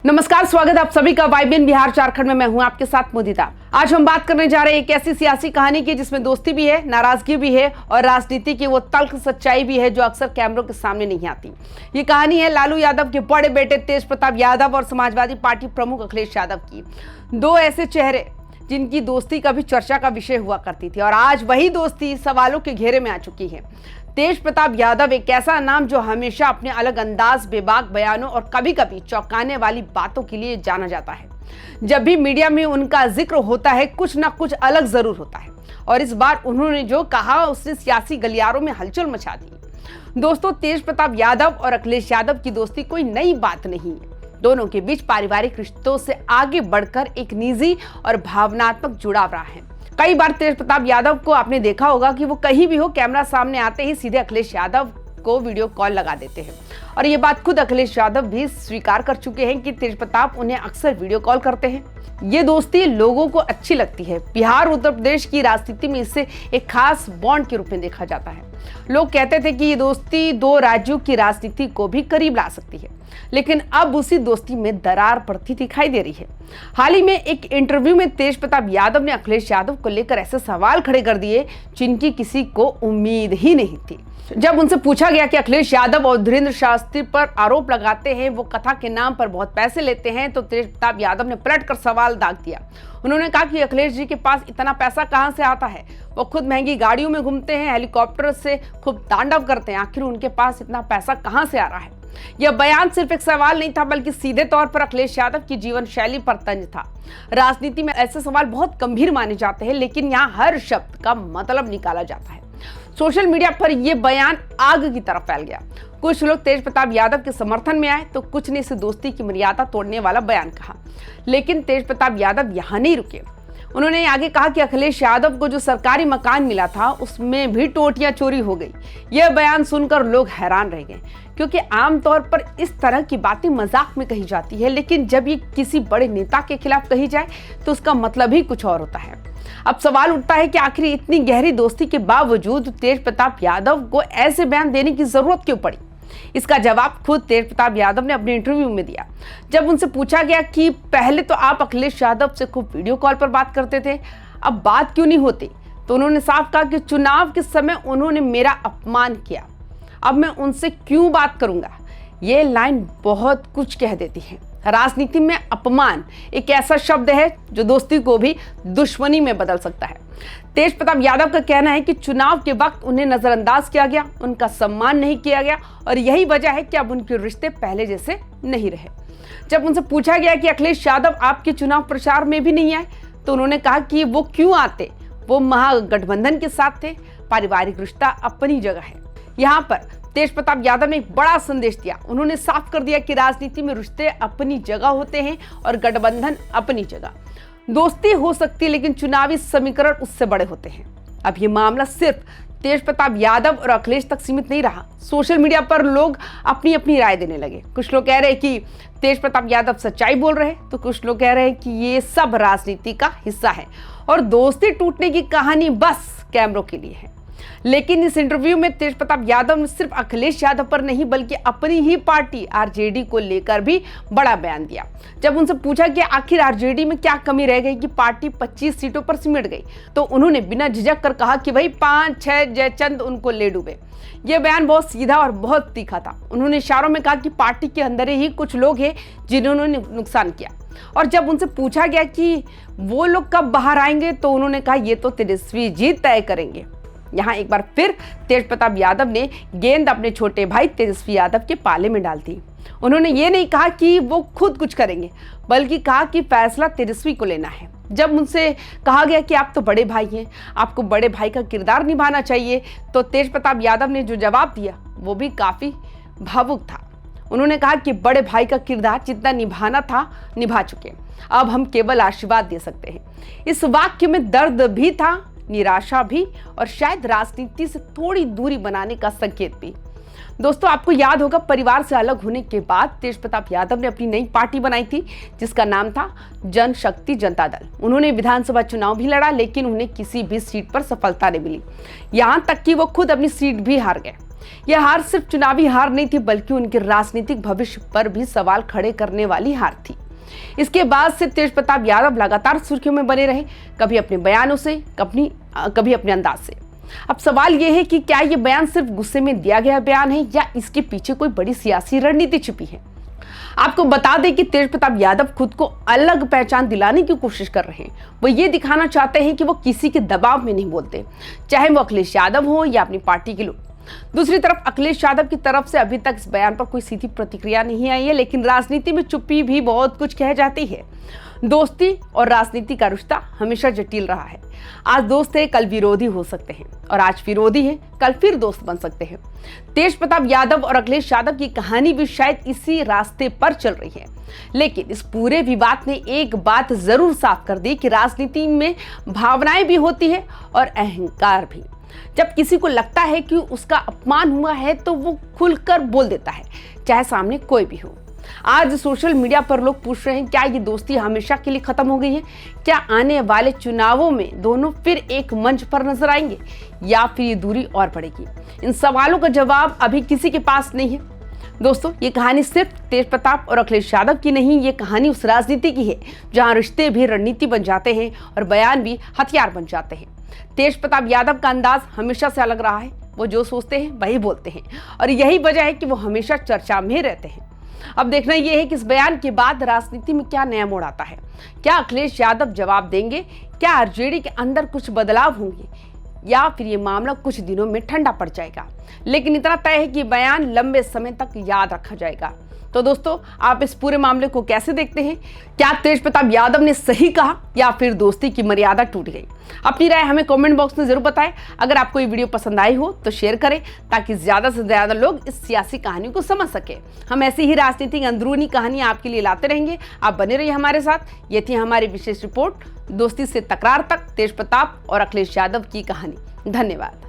नमस्कार, स्वागत है आप सभी का वाइबियन बिहार झारखंड में। मैं हूं आपके साथ मुदिता। आज हम बात करने जा रहे हैं एक ऐसी सियासी कहानी की जिसमें दोस्ती भी है, नाराजगी भी है और राजनीति की वो तल्ख सच्चाई भी है जो अक्सर कैमरों के सामने नहीं आती। ये कहानी है लालू यादव के बड़े बेटे तेज प्रताप यादव और समाजवादी पार्टी प्रमुख अखिलेश यादव की। दो ऐसे चेहरे जिनकी दोस्ती कभी चर्चा का विषय हुआ करती थी और आज वही दोस्ती सवालों के घेरे में आ चुकी है। तेज प्रताप यादव एक ऐसा नाम जो हमेशा अपने अलग अंदाज, बेबाक बयानों और कभी कभी चौंकाने वाली बातों के लिए जाना जाता है। जब भी मीडिया में उनका जिक्र होता है कुछ ना कुछ अलग जरूर होता है और इस बार उन्होंने जो कहा उसने सियासी गलियारों में हलचल मचा दी। दोस्तों, तेज प्रताप यादव और अखिलेश यादव की दोस्ती कोई नई बात नहीं है। दोनों के बीच पारिवारिक रिश्तों से आगे बढ़कर एक निजी और भावनात्मक जुड़ाव रहा है। कई बार तेज प्रताप यादव को आपने देखा होगा कि वो कहीं भी हो, कैमरा सामने आते ही सीधे अखिलेश यादव को वीडियो कॉल लगा देते हैं और ये बात खुद अखिलेश यादव भी स्वीकार कर चुके हैं कि तेज प्रताप उन्हें अक्सर वीडियो कॉल करते हैं। ये दोस्ती लोगों को अच्छी लगती है। बिहार उत्तर प्रदेश की राजनीति में इसे एक खास बॉन्ड के रूप में देखा जाता है। लोग कहते थे कि ये दोस्ती दो राज्यों की राजनीति को भी करीब ला सकती है, लेकिन अब उसी दोस्ती में दरार पड़ती दिखाई दे रही है। हाल ही में एक इंटरव्यू में तेज प्रताप यादव ने अखिलेश यादव को लेकर ऐसे सवाल खड़े कर दिए जिनकी किसी को उम्मीद ही नहीं थी। जब उनसे पूछा गया कि अखिलेश यादव और धीरेन्द्र शास्त्री पर आरोप लगाते हैं वो कथा के नाम पर बहुत पैसे लेते हैं, तो तेज प्रताप यादव ने पलटकर सवाल दाग दिया। उन्होंने कहा कि अखिलेश जी के पास इतना पैसा कहां से आता है? वो खुद महंगी गाड़ियों में घूमते हैं, हेलीकॉप्टर से खूब तांडव करते हैं, आखिर उनके पास इतना पैसा कहां से आ रहा है? यह बयान सिर्फ एक सवाल नहीं था बल्कि सीधे तौर पर अखिलेश यादव की जीवन शैली पर तंज था। राजनीति में ऐसे सवाल बहुत गंभीर माने जाते हैं, लेकिन यहाँ हर शब्द का मतलब निकाला जाता है। सोशल मीडिया पर यह बयान आग की तरफ फैल गया। कुछ लोग तेज प्रताप यादव के समर्थन में आए तो कुछ ने इसे दोस्ती की मर्यादा तोड़ने वाला बयान कहा। लेकिन तेज प्रताप यादव यहाँ नहीं रुके। उन्होंने आगे कहा कि अखिलेश यादव को जो सरकारी मकान मिला था उसमें भी टोटियां चोरी हो गई। यह बयान सुनकर लोग हैरान रह गए, क्योंकि आमतौर पर इस तरह की बातें मजाक में कही जाती है, लेकिन जब ये किसी बड़े नेता के खिलाफ कही जाए तो उसका मतलब ही कुछ और होता है। अब सवाल उठता है कि आखिर इतनी गहरी दोस्ती के बावजूद तेज प्रताप यादव को ऐसे बयान देने की जरूरत क्यों पड़ी? इसका जवाब खुद तेज प्रताप यादव ने अपने इंटरव्यू में दिया। जब उनसे पूछा गया कि पहले तो आप अखिलेश यादव से खूब वीडियो कॉल पर बात करते थे, अब बात क्यों नहीं होती, तो उन्होंने साफ कहा कि चुनाव के समय उन्होंने मेरा अपमान किया, अब मैं उनसे क्यों बात करूंगा। ये लाइन बहुत कुछ कह देती है। राजनीति में अपमान एक ऐसा शब्द है जो दोस्ती को भी दुश्मनी में बदल सकता है। तेज प्रताप यादव का कहना है कि चुनाव के वक्त उन्हें नजरअंदाज किया गया, उनका सम्मान नहीं किया गया और यही वजह है कि अब उनके रिश्ते पहले जैसे नहीं रहे। जब उनसे पूछा गया कि अखिलेश यादव आपके चुनाव प्रचार में भी नहीं आए, तो उन्होंने कहा कि वो क्यों आते, वो महागठबंधन के साथ थे, पारिवारिक रिश्ता अपनी जगह है। यहाँ पर तेज प्रताप यादव ने एक बड़ा संदेश दिया। उन्होंने साफ कर दिया कि राजनीति में रिश्ते अपनी जगह होते हैं और गठबंधन अपनी जगह। दोस्ती हो सकती है लेकिन चुनावी समीकरण उससे बड़े होते हैं। अब ये मामला सिर्फ तेज प्रताप यादव और अखिलेश तक सीमित नहीं रहा। सोशल मीडिया पर लोग अपनी अपनी राय देने लगे। कुछ लोग कह रहे हैं कि तेज प्रताप यादव सच्चाई बोल रहे हैं, तो कुछ लोग कह रहे हैं कि ये सब राजनीति का हिस्सा है और दोस्ती टूटने की कहानी बस कैमरों के लिए है। लेकिन इस इंटरव्यू में तेज प्रताप यादव ने सिर्फ अखिलेश यादव पर नहीं बल्कि अपनी ही पार्टी आरजेडी को लेकर भी बड़ा बयान दिया। जब उनसे पूछा कि आखिर आरजेडी में क्या कमी रह गई कि पार्टी 25 सीटों पर सिमट गई, तो उन्होंने बिना झिझक कर कहा कि भाई 5-6 जयचंद उनको ले डूबे। यह बयान बहुत सीधा और बहुत तीखा था। उन्होंने इशारों में कहा कि पार्टी के अंदर ही कुछ लोग हैं जिन्होंने नुकसान किया। और जब उनसे पूछा गया कि वो लोग कब बाहर आएंगे, तो उन्होंने कहा ये तो तेजस्वी जी तय करेंगे। यहाँ एक बार फिर तेज प्रताप यादव ने गेंद अपने छोटे भाई तेजस्वी यादव के पाले में डाल दी। उन्होंने ये नहीं कहा कि वो खुद कुछ करेंगे, बल्कि कहा कि फैसला तेजस्वी को लेना है। जब उनसे कहा गया कि आप तो बड़े भाई हैं, आपको बड़े भाई का किरदार निभाना चाहिए, तो तेज प्रताप यादव ने जो जवाब दिया वो भी काफी भावुक था। उन्होंने कहा कि बड़े भाई का किरदार जितना निभाना था निभा चुके, अब हम केवल आशीर्वाद दे सकते हैं। इस वाक्य में दर्द भी था, निराशा भी और शायद राजनीति से थोड़ी दूरी बनाने का संकेत भी। दोस्तों, आपको याद होगा परिवार से अलग होने के बाद तेज प्रताप यादव ने अपनी नई पार्टी बनाई थी जिसका नाम था जनशक्ति जनता दल। उन्होंने विधानसभा चुनाव भी लड़ा, लेकिन उन्हें किसी भी सीट पर सफलता नहीं मिली। यहाँ तक कि वो खुद अपनी सीट भी हार गए। यह हार सिर्फ चुनावी हार नहीं थी, बल्कि उनके राजनीतिक भविष्य पर भी सवाल खड़े करने वाली हार थी। इसके बाद से तेज प्रताप यादव लगातार सुर्खियों में बने रहे, कभी अपने बयानों से, कभी अपने अंदाज से। अब सवाल यह है कि क्या यह बयान सिर्फ गुस्से में दिया गया बयान है या इसके पीछे कोई बड़ी सियासी रणनीति छिपी है। आपको बता दें कि तेज प्रताप यादव खुद को अलग पहचान दिलाने की कोशिश कर रहे हैं। वो ये दिखाना चाहते हैं कि वो किसी के दबाव में नहीं बोलते, चाहे वो अखिलेश यादव हो या अपनी पार्टी के लोग। दूसरी तरफ अखिलेश यादव की तरफ से अभी तक इस बयान पर कोई सीधी प्रतिक्रिया नहीं आई है, लेकिन राजनीति में चुप्पी भी बहुत कुछ कह जाती है। दोस्ती और राजनीति का रिश्ता हमेशा जटिल रहा है। आज दोस्त है, कल विरोधी हो सकते हैं, और आज विरोधी है, कल फिर दोस्त बन सकते हैं। तेज प्रताप यादव और अखिलेश यादव की कहानी भी शायद इसी रास्ते पर चल रही है। लेकिन इस पूरे विवाद ने एक बात जरूर साफ कर दी कि राजनीति में भावनाएं भी होती है और अहंकार भी। जब किसी को लगता है कि उसका अपमान हुआ है तो वो खुलकर बोल देता है, चाहे सामने कोई भी हो। आज सोशल मीडिया पर लोग पूछ रहे हैं, क्या ये दोस्ती हमेशा के लिए खत्म हो गई है? क्या आने वाले चुनावों में दोनों फिर एक मंच पर नजर आएंगे या फिर ये दूरी और बढ़ेगी? इन सवालों का जवाब अभी किसी के पास नहीं है। दोस्तों, ये कहानी सिर्फ तेज प्रताप और अखिलेश यादव की नहीं, ये कहानी उस राजनीति की है जहां रिश्ते भी रणनीति बन जाते हैं और बयान भी हथियार बन जाते हैं। तेज प्रताप यादव का अंदाज हमेशा से अलग रहा है। वो जो सोचते हैं वही बोलते हैं, और यही वजह है कि वो हमेशा चर्चा में रहते हैं। अब देखना यह है कि इस बयान के बाद राजनीति में क्या नया मोड़ आता है। क्या अखिलेश यादव जवाब देंगे? क्या आरजेडी के अंदर कुछ बदलाव होंगे, या फिर ये मामला कुछ दिनों में ठंडा पड़ जाएगा? लेकिन इतना तय है कि बयान लंबे समय तक याद रखा जाएगा। तो दोस्तों, आप इस पूरे मामले को कैसे देखते हैं? क्या तेज प्रताप यादव ने सही कहा या फिर दोस्ती की मर्यादा टूट गई? अपनी राय हमें कमेंट बॉक्स में जरूर बताएं। अगर आपको ये वीडियो पसंद आई हो तो शेयर करें, ताकि ज्यादा से ज्यादा लोग इस सियासी कहानी को समझ सके। हम ऐसी ही राजनीतिक अंदरूनी कहानी आपके लिए लाते रहेंगे। आप बने रहिए हमारे साथ। ये थी हमारी विशेष रिपोर्ट, दोस्ती से तकरार तक, तेज प्रताप और अखिलेश यादव की कहानी। धन्यवाद।